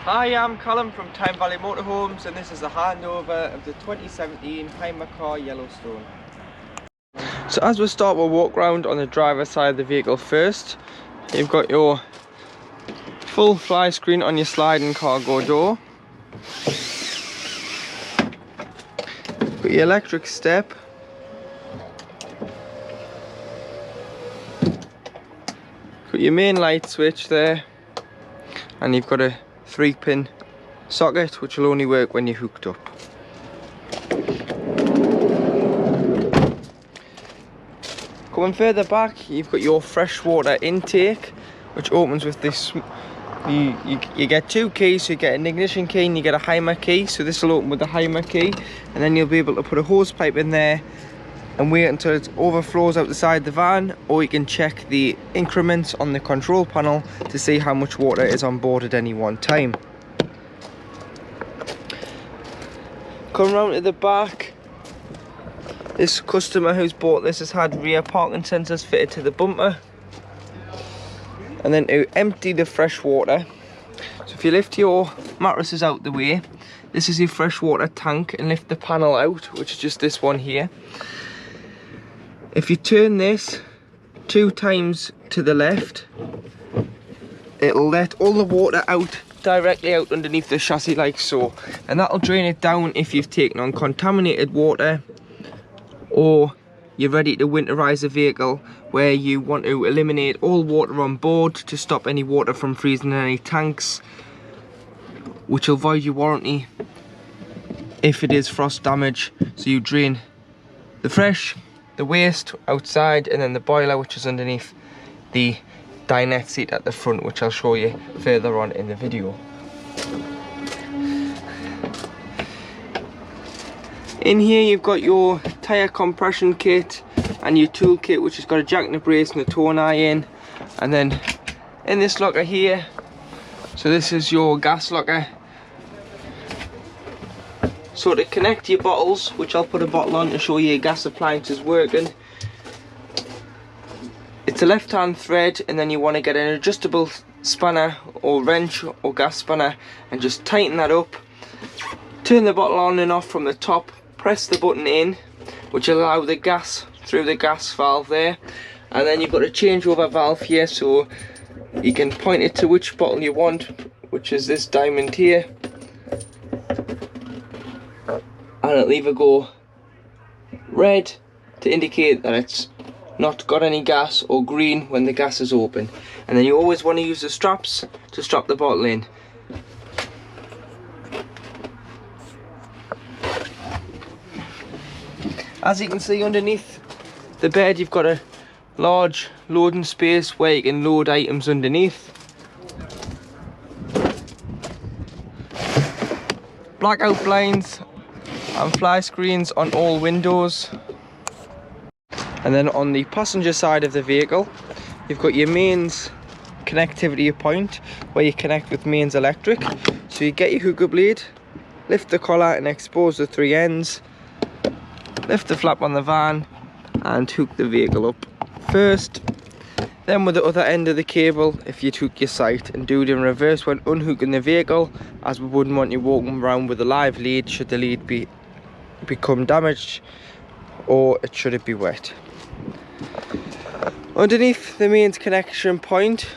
Hi, I'm Callum from Tyne Valley Motorhomes, and this is a handover of the 2017 Hymercar Yellowstone. So as we start, we'll walk around on the driver's side of the vehicle first. You've got your full fly screen on your sliding cargo door. Got your electric step. Got your main light switch there. And you've got a 3-pin socket which will only work when you're hooked up. Going further back, you've got your freshwater intake, which opens with this. You get 2 keys, so you get an ignition key and you get a Hymer key. So this will open with the Hymer key, and then you'll be able to put a hose pipe in there and wait until it overflows out the side of the van, or you can check the increments on the control panel to see how much water is on board at any one time. Come round to the back. This customer who's bought this has had rear parking sensors fitted to the bumper. And then to empty the fresh water, so if you lift your mattresses out the way, this is your freshwater tank, and lift the panel out, which is just this one here. If you turn this 2 times to the left, it'll let all the water out directly out underneath the chassis like so, and that'll drain it down if you've taken on contaminated water, or you're ready to winterize the vehicle where you want to eliminate all water on board to stop any water from freezing in any tanks, which will void your warranty if it is frost damage. So you drain the fresh, the waste outside, and then the boiler, which is underneath the dinette seat at the front, which I'll show you further on in the video. In here you've got your tyre compression kit and your tool kit, which has got a jack in the brace and a tone iron. And then in this locker here, so this is your gas locker. So to connect your bottles, which I'll put a bottle on to show you your gas appliances working, it's a left hand thread, and then you want to get an adjustable spanner or wrench or gas spanner and just tighten that up. Turn the bottle on and off from the top, press the button in, which will allow the gas through the gas valve there, and then you've got a changeover valve here, so you can point it to which bottle you want, which is this diamond here, and it'll either go red to indicate that it's not got any gas, or green when the gas is open. And then you always want to use the straps to strap the bottle in. As you can see underneath the bed, you've got a large loading space where you can load items underneath. Blackout blinds and fly screens on all windows. And then on the passenger side of the vehicle, you've got your mains connectivity point where you connect with mains electric. So you get your hooker blade, lift the collar and expose the 3 ends, lift the flap on the van and hook the vehicle up first. Then with the other end of the cable, if you'd hook your sight, and do it in reverse when unhooking the vehicle, as we wouldn't want you walking around with a live lead should the lead become damaged, or should it be wet. Underneath the mains connection point,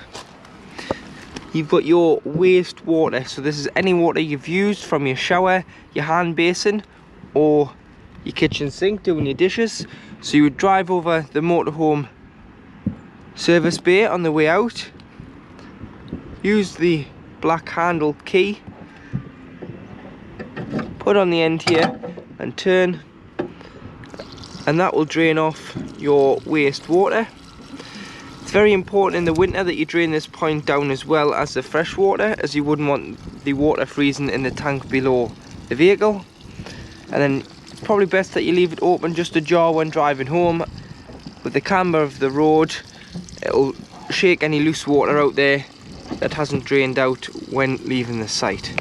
you've got your waste water. So this is any water you've used from your shower, your hand basin, or your kitchen sink doing your dishes. So you would drive over the motorhome service bay on the way out, use the black handle key, put on the end here and turn, and that will drain off your waste water. It's very important in the winter that you drain this point down as well as the fresh water, as you wouldn't want the water freezing in the tank below the vehicle. And then it's probably best that you leave it open just ajar when driving home. With the camber of the road, it'll shake any loose water out there that hasn't drained out when leaving the site.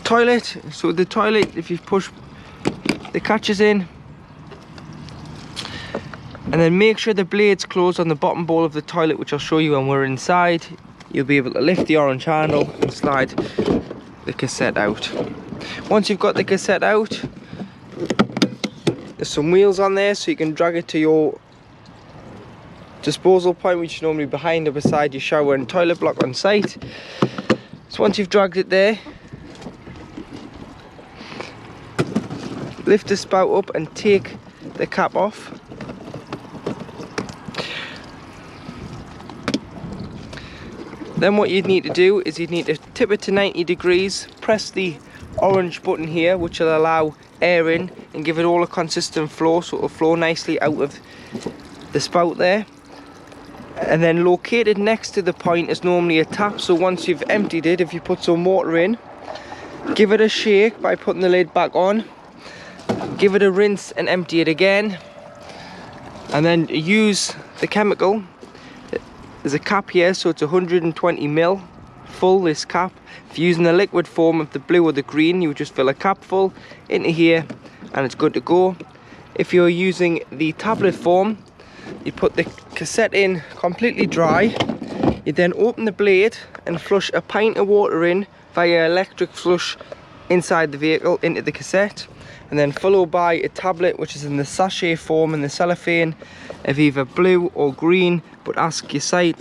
Toilet. So the toilet, if you push the catches in, and then make sure the blade's closed on the bottom bowl of the toilet, which I'll show you when we're inside. you'll be able to lift the orange handle and slide the cassette out. Once you've got the cassette out, there's some wheels on there so you can drag it to your disposal point, which is normally behind or beside your shower and toilet block on site. So once you've dragged it there, lift the spout up and take the cap off. Then what you'd need to do is you'd need to tip it to 90 degrees, press the orange button here, which will allow air in and give it all a consistent flow, so it'll flow nicely out of the spout there. And then located next to the point is normally a tap, so once you've emptied it, if you put some water in, give it a shake by putting the lid back on, give it a rinse and empty it again, and then use the chemical. There's a cap here, so it's 120 ml full, this cap. If you're using the liquid form of the blue or the green, you would just fill a cap full into here and it's good to go. If you're using the tablet form, you put the cassette in completely dry, you then open the blade and flush a pint of water in via electric flush inside the vehicle into the cassette, and then followed by a tablet which is in the sachet form in the cellophane of either blue or green, but ask your site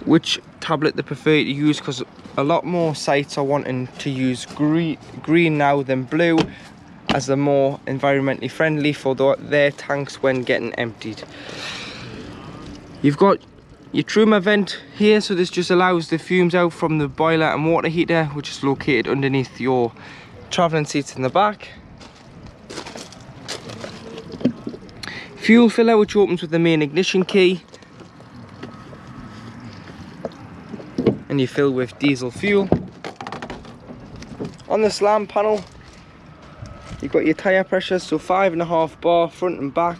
which tablet they prefer to use, because a lot more sites are wanting to use green now than blue, as they're more environmentally friendly for their tanks when getting emptied. You've got your Truma vent here, so this just allows the fumes out from the boiler and water heater, which is located underneath your travelling seats in the back. Fuel filler, which opens with the main ignition key, and you fill with diesel fuel. On the slam panel, you've got your tyre pressure, so 5.5 bar front and back,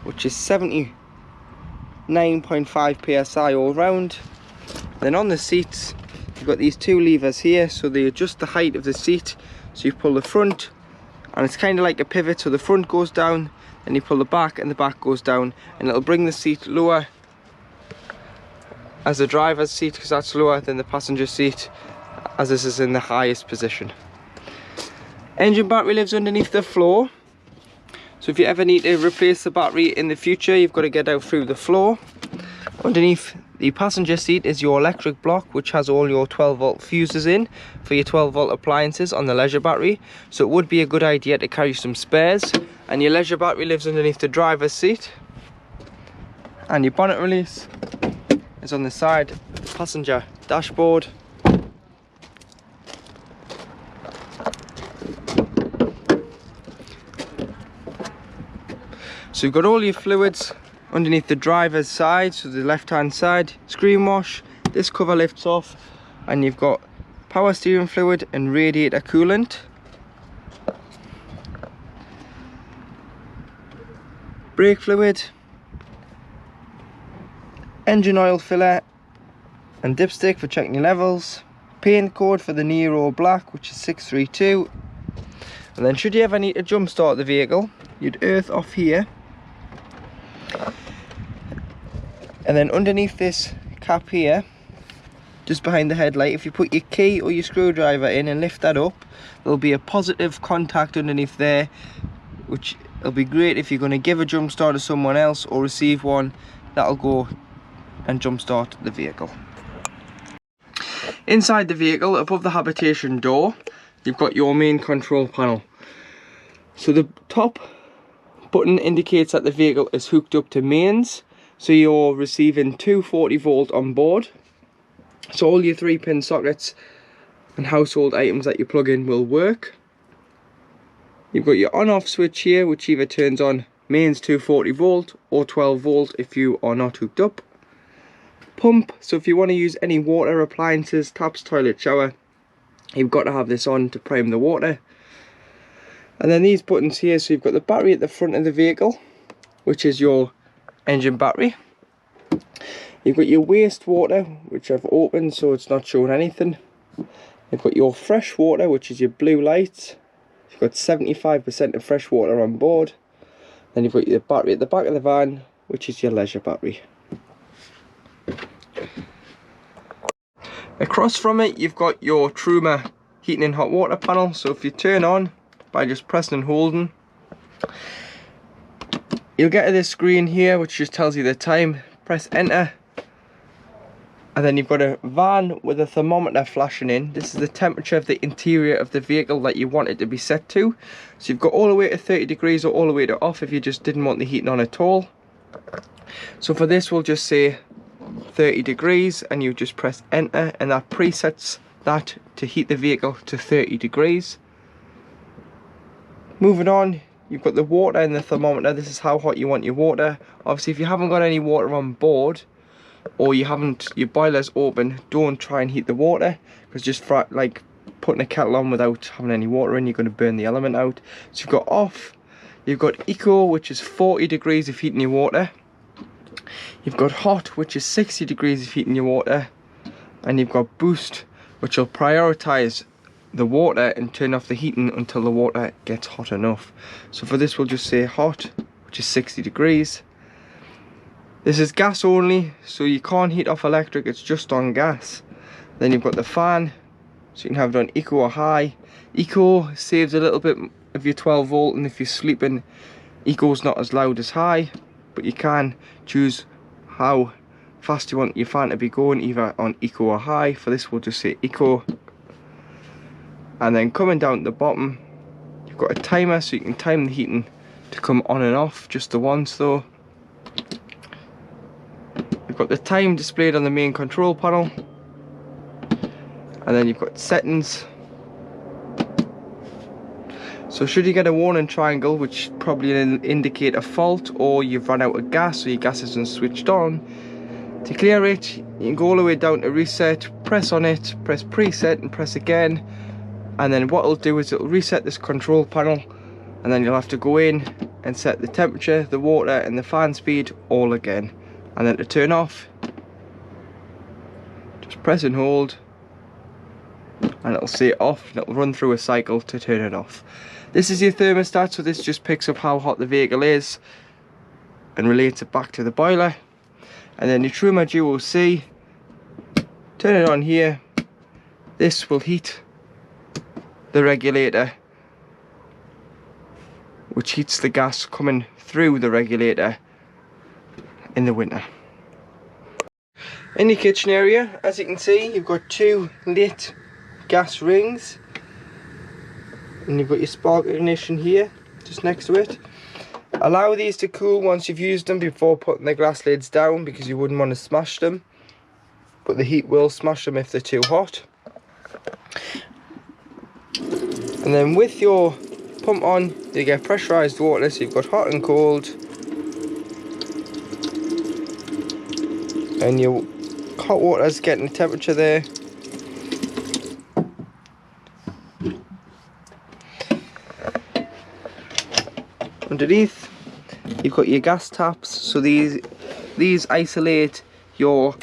which is 79.5 psi all round. Then on the seats, you've got these two levers here, so they adjust the height of the seat. So you pull the front, and it's kind of like a pivot, so the front goes down, then you pull the back, and the back goes down, and it'll bring the seat lower as the driver's seat, because that's lower than the passenger seat, as this is in the highest position. Engine battery lives underneath the floor, so if you ever need to replace the battery in the future, you've got to get out through the floor. Underneath the passenger seat is your electric block, which has all your 12-volt fuses in for your 12-volt appliances on the leisure battery, so it would be a good idea to carry some spares. And your leisure battery lives underneath the driver's seat, and your bonnet release is on the side of the passenger dashboard. So you've got all your fluids underneath the driver's side, so the left hand side, screen wash, this cover lifts off, and you've got power steering fluid and radiator coolant. Brake fluid, engine oil filler and dipstick for checking your levels, paint code for the Nero Black, which is 632. And then should you ever need to jump start the vehicle, you'd earth off here, and then underneath this cap here, just behind the headlight, if you put your key or your screwdriver in and lift that up, there'll be a positive contact underneath there, which will be great if you're going to give a jump start to someone else or receive one. That'll go and jump start the vehicle. Inside the vehicle, above the habitation door, you've got your main control panel. So the top button indicates that the vehicle is hooked up to mains, so you're receiving 240 volt on board. So all your 3-pin sockets and household items that you plug in will work. You've got your on-off switch here, which either turns on mains 240 volt or 12 volt if you are not hooked up. Pump, so if you want to use any water appliances, taps, toilet, shower, you've got to have this on to prime the water. And then these buttons here, so you've got the battery at the front of the vehicle, which is your engine battery. You've got your wastewater, which I've opened so it's not showing anything. You've got your fresh water, which is your blue lights. You've got 75% of fresh water on board. Then you've got your battery at the back of the van, which is your leisure battery. Across from it you've got your Truma heating and hot water panel. So if you turn on by just pressing and holding, you'll get to this screen here which just tells you the time. Press enter, and then you've got a van with a thermometer flashing in. This is the temperature of the interior of the vehicle that you want it to be set to. So you've got all the way to 30 degrees or all the way to off if you just didn't want the heating on at all. So for this we'll just say 30 degrees, and you just press enter, and that presets that to heat the vehicle to 30 degrees. Moving on, you've got the water and the thermometer. This is how hot you want your water. Obviously if you haven't got any water on board, or you haven't, your boiler's open, don't try and heat the water, because just for, like putting a kettle on without having any water in, you're going to burn the element out. So you've got off, you've got eco, which is 40 degrees of heating your water. You've got hot, which is 60 degrees of heating your water. And you've got boost, which will prioritize the water and turn off the heating until the water gets hot enough. So for this we'll just say hot, which is 60 degrees. This is gas only, so you can't heat off electric, it's just on gas. Then you've got the fan, so you can have it on eco or high. Eco saves a little bit of your 12 volt, and if you're sleeping, eco's not as loud as high, but you can choose how fast you want your fan to be going, either on eco or high. For this we'll just say eco. And then coming down at the bottom, you've got a timer, so you can time the heating to come on and off, just the once though. You've got the time displayed on the main control panel, and then you've got settings. So should you get a warning triangle, which probably indicate a fault, or you've run out of gas, or your gas isn't switched on, to clear it you can go all the way down to reset, press on it, press preset and press again, and then what it'll do is it'll reset this control panel, and then you'll have to go in and set the temperature, the water and the fan speed all again. And then to turn off, just press and hold, and it'll say off, and it'll run through a cycle to turn it off. This is your thermostat, so this just picks up how hot the vehicle is and relates it back to the boiler. And then your Truma Duo C, turn it on here, this will heat the regulator, which heats the gas coming through the regulator in the winter. In your kitchen area, as you can see, you've got two lit gas rings, and you've got your spark ignition here just next to it. Allow these to cool once you've used them before putting the glass lids down, because you wouldn't want to smash them, but the heat will smash them if they're too hot. And then with your pump on, you get pressurized water, so you've got hot and cold, and your hot water is getting the temperature there. Underneath you've got your gas taps, so these isolate your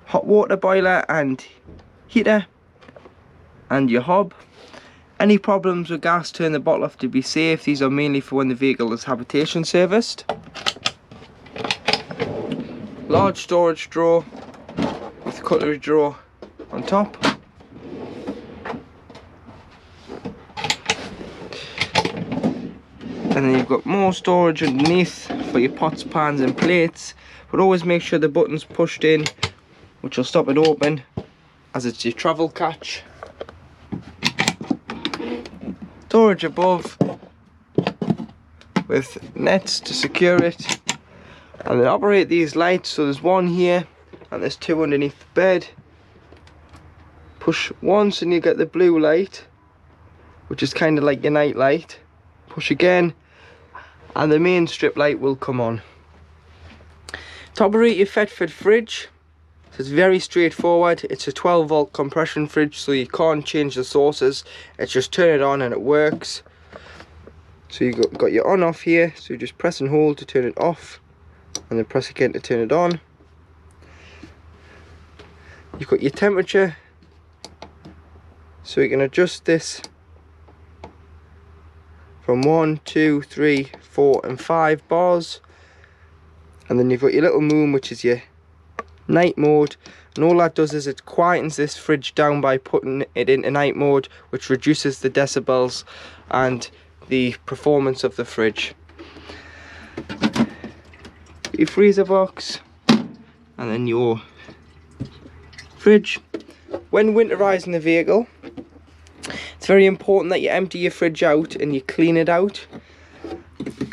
hot water boiler and heater and your hob. Any problems with gas, turn the bottle off to be safe. These are mainly for when the vehicle is habitation serviced. Large storage drawer with cutlery drawer on top. And then you've got more storage underneath for your pots, pans and plates, but always make sure the button's pushed in, which will stop it open, as it's your travel catch. Storage above with nets to secure it, and then operate these lights. So there's one here and there's two underneath the bed. Push once and you get the blue light, which is kind of like your night light. Push again and the main strip light will come on. To operate your Fetford fridge, so it's very straightforward. It's a 12 volt compression fridge, so you can't change the sources. It's just turn it on and it works. So you've got your on off here, so you just press and hold to turn it off, and then press again to turn it on. You've got your temperature, so you can adjust this from 1, 2, 3, 4 and 5 bars. And then you've got your little moon, which is your night mode, and all that does is it quietens this fridge down by putting it into night mode, which reduces the decibels and the performance of the fridge. Your freezer box, and then your fridge. When winterizing the vehicle, it's very important that you empty your fridge out and you clean it out.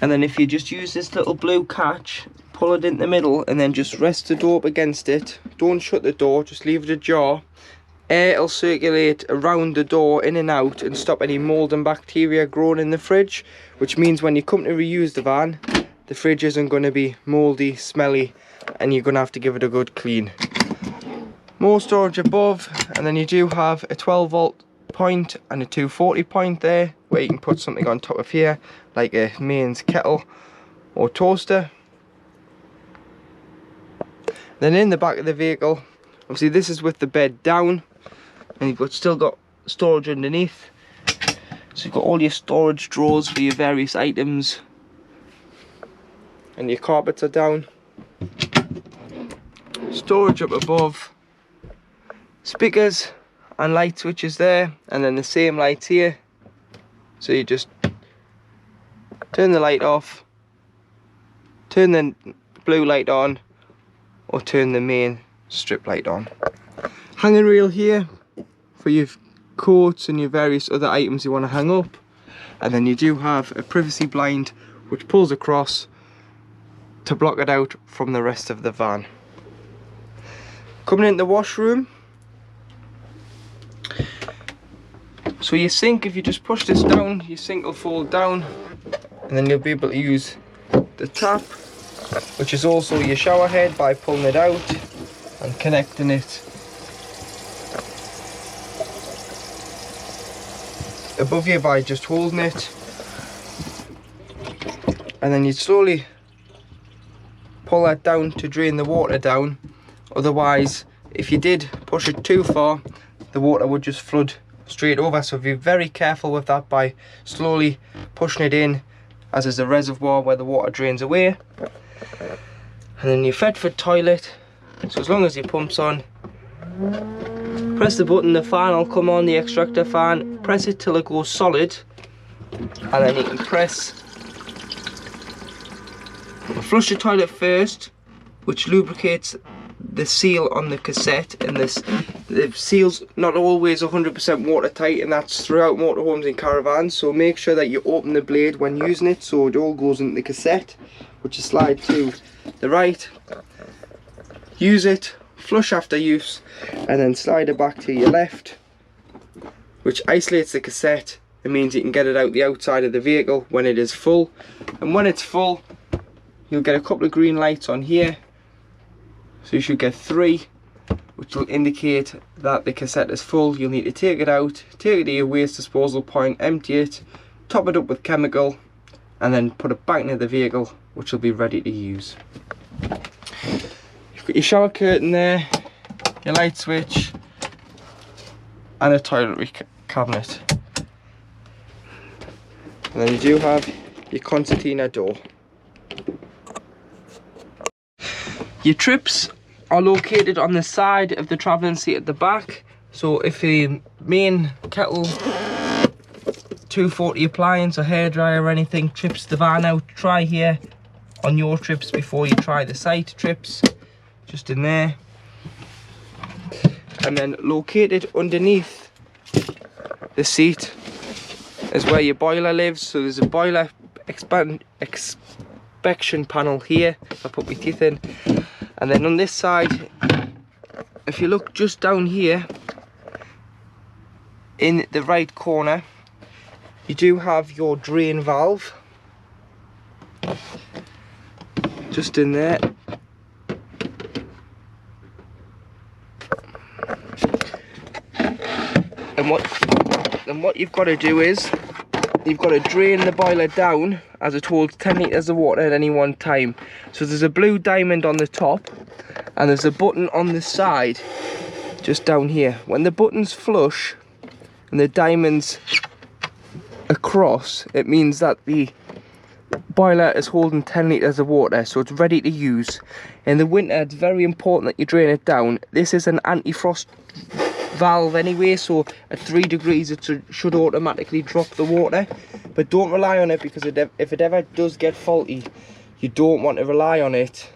And then if you just use this little blue catch, pull it in the middle and then just rest the door up against it. Don't shut the door, just leave it ajar. Air will circulate around the door in and out and stop any mold and bacteria growing in the fridge, which means when you come to reuse the van, the fridge isn't going to be mouldy, smelly, and you're going to have to give it a good clean. More storage above, and then you do have a 12 volt point and a 240 point there, where you can put something on top of here, like a mains kettle or toaster. Then in the back of the vehicle, obviously this is with the bed down, and you've still got storage underneath. So you've got all your storage drawers for your various items, and your carpets are down. Storage up above, speakers and light switches there, and then the same lights here. So you just turn the light off, turn the blue light on, or turn the main strip light on. Hanging rail here for your coats and your various other items you want to hang up, and then you do have a privacy blind which pulls across to block it out from the rest of the van. Coming into the washroom, so your sink, if you just push this down, your sink will fold down, and then you'll be able to use the tap, which is also your shower head, by pulling it out and connecting it above you by just holding it. And then you slowly pull that down to drain the water down. Otherwise, if you did push it too far, the water would just flood straight over. So be very careful with that by slowly pushing it in, as there's a reservoir where the water drains away. And then your Fedford toilet, so as long as your pump's on, press the button, the fan will come on, the extractor fan, press it till it goes solid, and then you can press flush the toilet first, which lubricates the seal on the cassette. And the seal's not always 100% watertight, and that's throughout motorhomes and caravans, so make sure that you open the blade when using it so it all goes into the cassette, which is slide to the right. Use it, flush after use, and then slide it back to your left, which isolates the cassette. It means you can get it out the outside of the vehicle when it is full. And when it's full, you'll get a couple of green lights on here, so you should get 3, which will indicate that the cassette is full. You'll need to take it out, take it to your waste disposal point, empty it, top it up with chemical, and then put it back into the vehicle, which will be ready to use. You've got your shower curtain there, your light switch, and a toiletry cabinet. And then you do have your concertina door. Your trips are located on the side of the travelling seat at the back. So if the main kettle, 240 appliance or hairdryer or anything trips the van out, try here on your trips before you try the site trips, just in there. And then located underneath the seat is where your boiler lives. So there's a boiler inspection panel here, if I put my teeth in. And then on this side, if you look just down here in the right corner, you do have your drain valve just in there. And what you've got to do is you've got to drain the boiler down as it holds 10 litres of water at any one time. So there's a blue diamond on the top, and there's a button on the side just down here. When the button's flush and the diamond's across, it means that the boiler is holding 10 litres of water, so it's ready to use. In the winter, it's very important that you drain it down. This is an anti-frost valve anyway, so at 3 degrees it should automatically drop the water, but don't rely on it, because if it ever does get faulty, you don't want to rely on it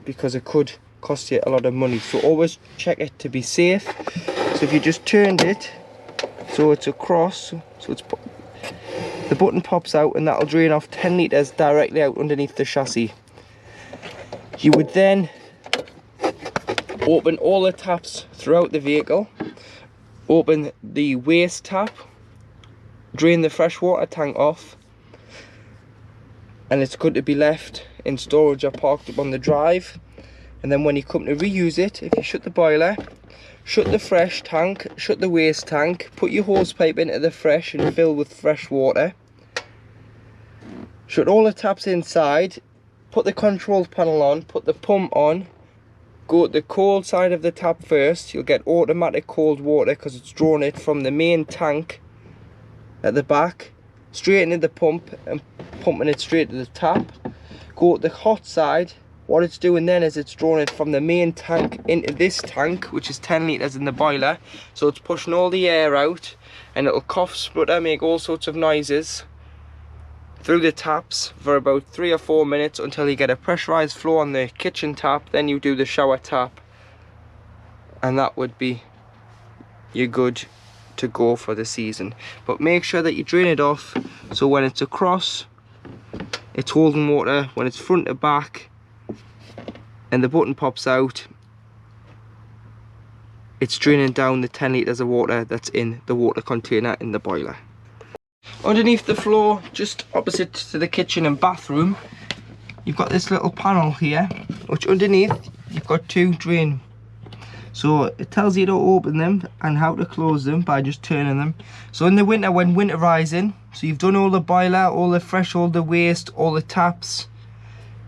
because it could cost you a lot of money. So always check it to be safe. So if you just turned it so it's across, so it's the button pops out, and that'll drain off 10 litres directly out underneath the chassis. You would then open all the taps throughout the vehicle, open the waste tap, drain the freshwater tank off, and it's good to be left in storage or parked up on the drive. And then when you come to reuse it, if you shut the boiler, shut the fresh tank, shut the waste tank, put your hose pipe into the fresh and fill with fresh water, shut all the taps inside, put the control panel on, put the pump on, go to the cold side of the tap first. You'll get automatic cold water because it's drawn it from the main tank at the back straight into the pump and pumping it straight to the tap. Go to the hot side. What it's doing then is it's drawing it from the main tank into this tank, which is 10 litres in the boiler. So it's pushing all the air out, and it'll cough, splutter, make all sorts of noises through the taps for about 3 or 4 minutes until you get a pressurised flow on the kitchen tap. Then you do the shower tap, and that would be you're good to go for the season. But make sure that you drain it off, so when it's across it's holding water. When it's front to back and the button pops out, it's draining down the 10 litres of water that's in the water container in the boiler. Underneath the floor, just opposite to the kitchen and bathroom, you've got this little panel here, which underneath you've got 2 drain. So it tells you to open them and how to close them by just turning them. So in the winter, when winterizing, so you've done all the boiler, all the fresh, all the waste, all the taps,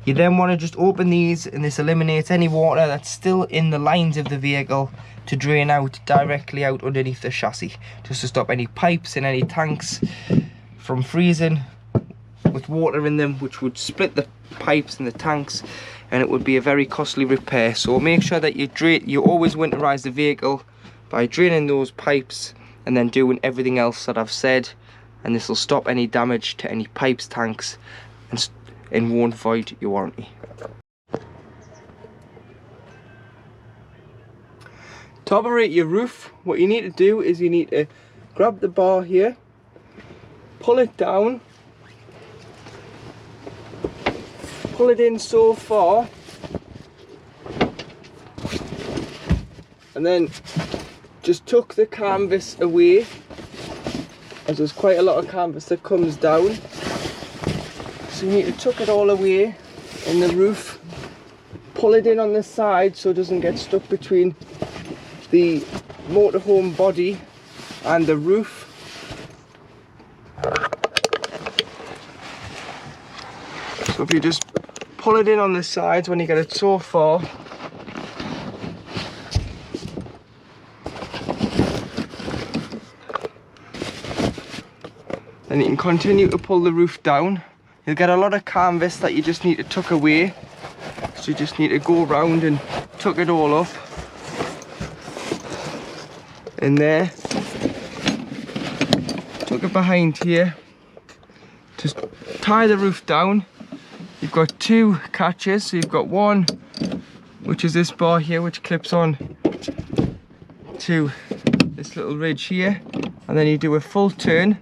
you then want to just open these, and this eliminates any water that's still in the lines of the vehicle to drain out directly out underneath the chassis, just to stop any pipes and any tanks from freezing with water in them, which would split the pipes and the tanks, and it would be a very costly repair. So make sure that you always winterize the vehicle by draining those pipes and then doing everything else that I've said, and this will stop any damage to any pipes, tanks, and won't void your warranty. To operate your roof, what you need to do is you need to grab the bar here, pull it down, pull it in so far, and then just tuck the canvas away, as there's quite a lot of canvas that comes down. So you need to tuck it all away in the roof, pull it in on the side so it doesn't get stuck between the motorhome body and the roof. So if you just pull it in on the sides when you get it so far, then you can continue to pull the roof down. You'll get a lot of canvas that you just need to tuck away, so you just need to go around and tuck it all up in there, tuck it behind here, just tie the roof down. You've got 2 catches, so you've got one which is this bar here, which clips on to this little ridge here, and then you do a full turn,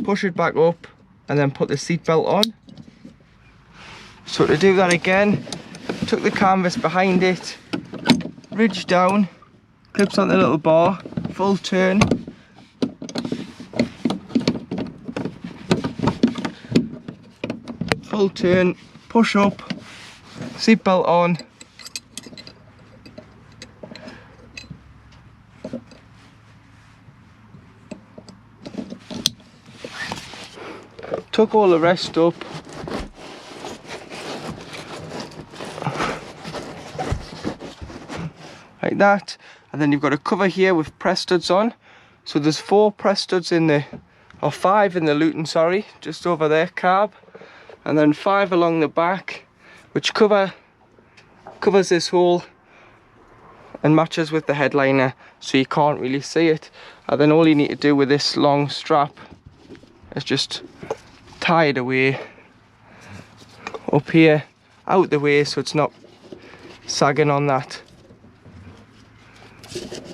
push it back up, and then put the seat belt on. So to do that again, tuck the canvas behind it, ridge down, clips on the little bar, full turn, push up, seat belt on, tuck all the rest up, like that, and then you've got a cover here with press studs on. So there's 4 press studs in the, or 5 in the Luton, sorry, just over there, carb. and then 5 along the back, which covers this hole and matches with the headliner, so you can't really see it. And then all you need to do with this long strap is just tie it away up here, out the way, so it's not sagging on that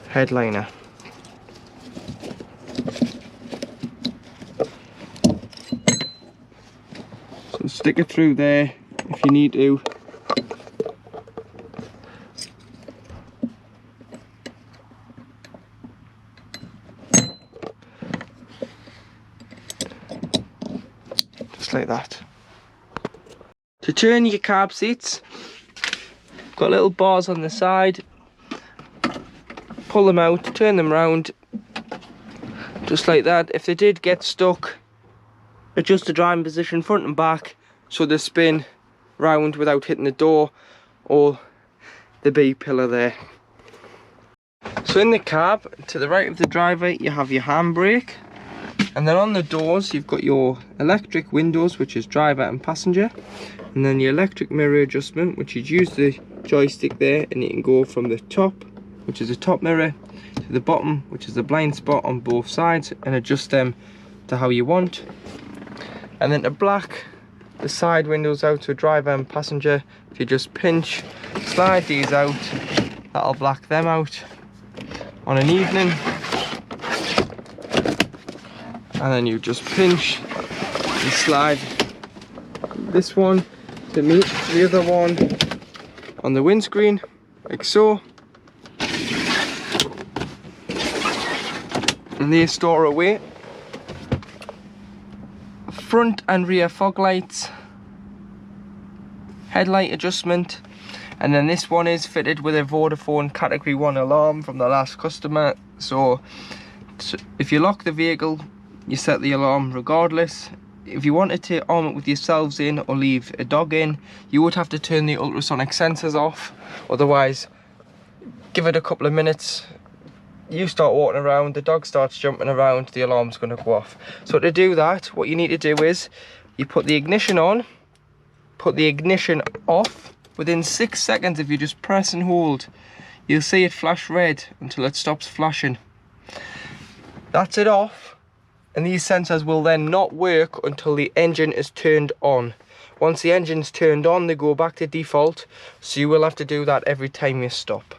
headliner. So stick it through there if you need to. Just like that. To turn your carb seats, got little bars on the side. Pull them out, turn them round, just like that. If they did get stuck, adjust the driving position front and back so they spin round without hitting the door or the B pillar there. So in the cab, to the right of the driver, you have your handbrake, and then on the doors you've got your electric windows, which is driver and passenger, and then your electric mirror adjustment, which you use the joystick there, and you can go from the top, which is the top mirror, to the bottom, which is the blind spot on both sides, and adjust them to how you want. And then to black the side windows out to driver and passenger, if you just pinch, slide these out, that'll black them out on an evening. And then you just pinch and slide this one to meet the other one on the windscreen, like so. And they store away. Front and rear fog lights, headlight adjustment, and then this one is fitted with a Vodafone category 1 alarm from the last customer. So if you lock the vehicle, you set the alarm regardless. If you wanted to arm it with yourselves in or leave a dog in, you would have to turn the ultrasonic sensors off. Otherwise, give it a couple of minutes, you start walking around, the dog starts jumping around, the alarm's going to go off. So to do that, what you need to do is you put the ignition on, put the ignition off. Within 6 seconds, if you just press and hold, you'll see it flash red until it stops flashing. That's it off, and these sensors will then not work until the engine is turned on. Once the engine's turned on, they go back to default, so you will have to do that every time you stop.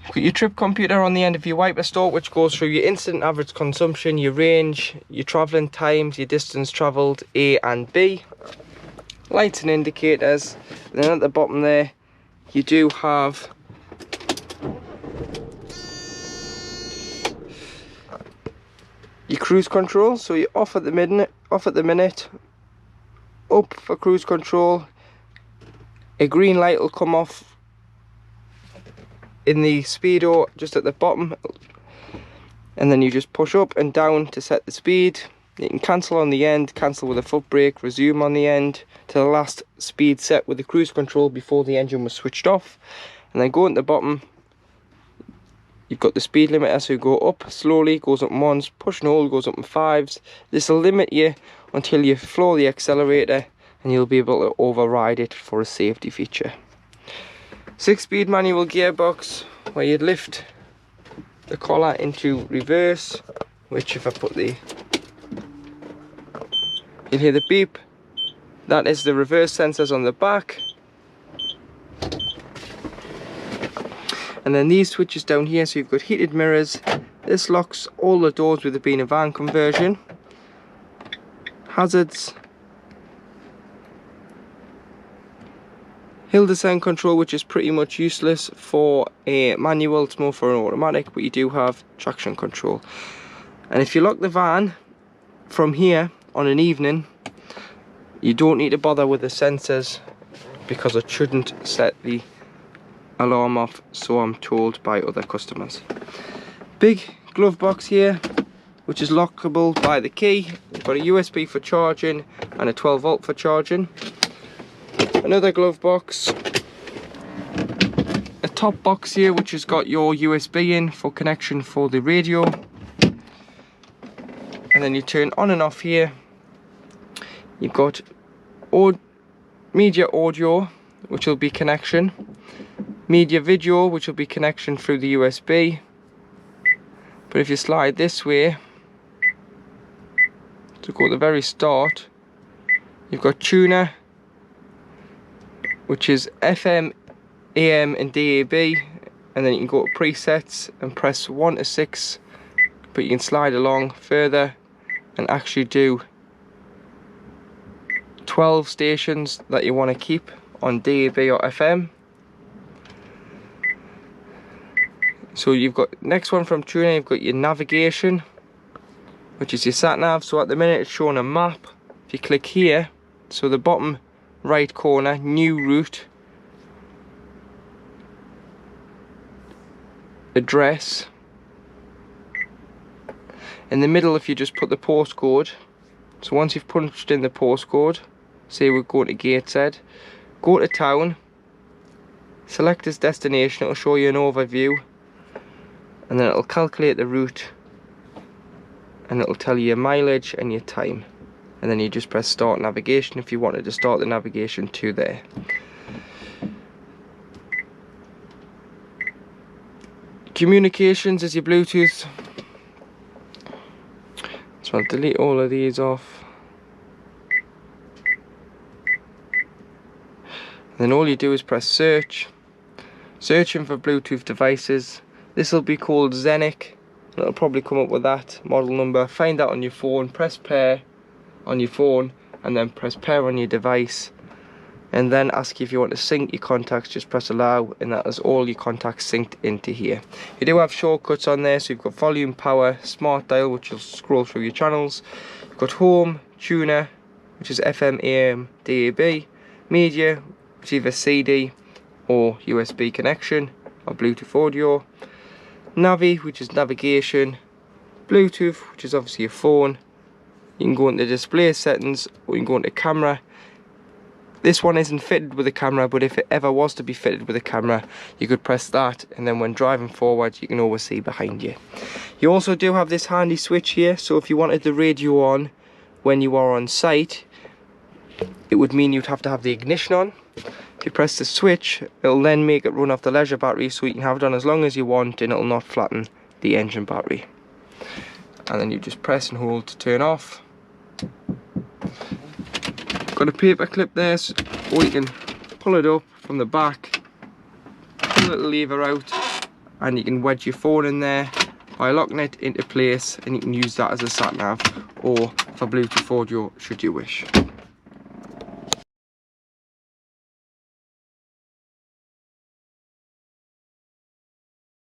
Got your trip computer on the end of your wiper stalk, which goes through your instant average consumption, your range, your travelling times, your distance travelled, A and B. Lights and indicators. And then at the bottom there, you do have your cruise control. So you're off at the minute, up for cruise control. A green light will come off in the speedo just at the bottom, and then you just push up and down to set the speed. You can cancel on the end, cancel with a foot brake, resume on the end to the last speed set with the cruise control before the engine was switched off. And then going to the bottom, you've got the speed limiter, so you go up slowly, goes up in ones, push and hold goes up in fives. This will limit you until you floor the accelerator, and you'll be able to override it for a safety feature. 6-speed manual gearbox, where you'd lift the collar into reverse, which if I put the, you'll hear the beep. That is the reverse sensors on the back. And then these switches down here, so you've got heated mirrors. This locks all the doors with it being a van conversion. Hazards. Hill descent control, which is pretty much useless for a manual, it's more for an automatic, but you do have traction control. And if you lock the van from here on an evening, you don't need to bother with the sensors because it shouldn't set the alarm off, so I'm told by other customers. Big glove box here, which is lockable by the key. You've got a USB for charging and a 12 volt for charging. Another glove box, a top box here which has got your USB in for connection for the radio, and then you turn on and off here. You've got media audio, which will be connection, media video, which will be connection through the USB. But if you slide this way to go to the very start, you've got tuner, which is FM, AM and DAB, and then you can go to presets and press 1 to 6, but you can slide along further and actually do 12 stations that you want to keep on DAB or FM. So you've got, next one from tuner, you've got your navigation, which is your sat nav. So at the minute it's showing a map. If you click here, so the bottom right corner, new route, address. In the middle, if you just put the postcode, so once you've punched in the postcode, say we're going to Gateshead, go to town, select as destination, it'll show you an overview, and then it'll calculate the route, and it'll tell you your mileage and your time, and then you just press start navigation if you wanted to start the navigation to there. Communications is your Bluetooth. So I'll delete all of these off. Then all you do is press search. Searching for Bluetooth devices. This will be called Zenic. It'll probably come up with that model number. Find that on your phone, press pair on your phone, and then press pair on your device. And then ask you if you want to sync your contacts, just press allow, and that is all your contacts synced into here. You do have shortcuts on there, so you've got volume, power, smart dial, which will scroll through your channels. You've got home, tuner, which is FM, AM, DAB, media, which is either CD or USB connection, or Bluetooth audio, Navi, which is navigation, Bluetooth, which is obviously your phone. You can go into display settings, or you can go into camera. This one isn't fitted with a camera, but if it ever was to be fitted with a camera, you could press that, and then when driving forward, you can always see behind you. You also do have this handy switch here, so if you wanted the radio on when you are on site, it would mean you'd have to have the ignition on. If you press the switch, it'll then make it run off the leisure battery, so you can have it on as long as you want, and it'll not flatten the engine battery. And then you just press and hold to turn off. Got a paper clip there, or you can pull it up from the back, pull the little lever out, and you can wedge your phone in there by locking it into place, and you can use that as a sat nav or for Bluetooth audio should you wish.